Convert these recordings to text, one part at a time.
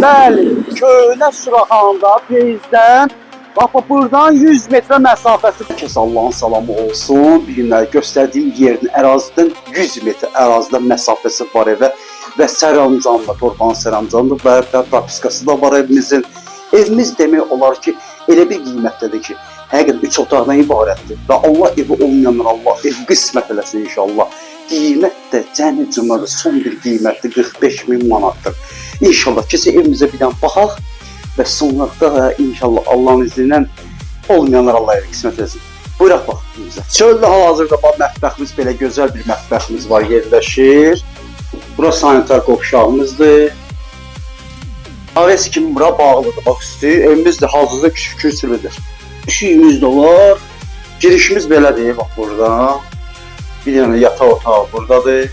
Bəli, köhnə Suraxanda Peyzdən bax buradan 100 metrə məsafəsi. Kəs Allahın salamı olsun. Bir günlər göstərdiyim yerin ərazidən 100 metr ərazidən məsafəsi var evə və sərəncamla, torpağın sərəncamlı və propiskası da var evimizin. Evimiz demək olar ki, elə bir qiymətdədir ki, həqiqətən 3 otaqdan ibarətdir və Allah evi olmayanlar Allah ev qismət eləsin inşallah. Qiymət də cəmi cümlədə son bir qiymətdir, 45.000 manatdır. İnşallah kesə evimizə bir dənə baxaq və sonraqda inşallah Allahın izni ilə olmayanlar Allah evi qismət eləsin. Buyuraq bax evimizə. Çöldə hal-hazırda bax mətbəximiz belə gözəl bir mətbəximiz var, yerləşir. Bura sanitar qovşağımızdır. Aves kimi bura bağlıdır, bax üstü. Evimiz də hazırda küçülüdür. Pişiyimiz də var. Girişimiz belədir, bax burada. Bir dənə yataq otağı buradadır.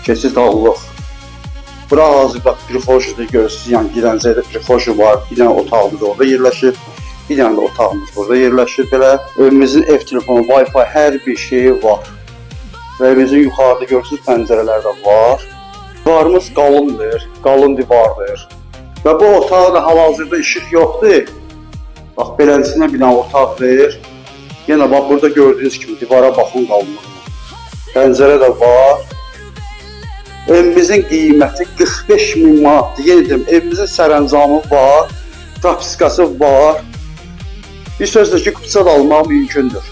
Keçid dağlıq. Bura hazırda prixoşudur, görürsünüz. Yəni girəncə də prixoşu var. Bir dənə otağımız orada yerləşir. Bir dənə də otağımız burada yerləşir belə. Evimizin ev telefonu, Wi-Fi, hər bir şeyi var. Və evimizin yuxarıda görürsünüz pəncərələr də var. Divarımız qalındır, qalın divardır. Və bu otaqda hal-hazırda işıq yoxdur. Bax beləsinə bir dənə otaqdır. Yenə bax burada gördüyünüz kimi divara baxın qalınlığına. Pəncərə də var. Evimizin qiyməti 45.000 manatdır. Yenə deyim, evimizin sərəncamı var, propiskası var. Bir sözlə ki, qısa da almaq mümkündür.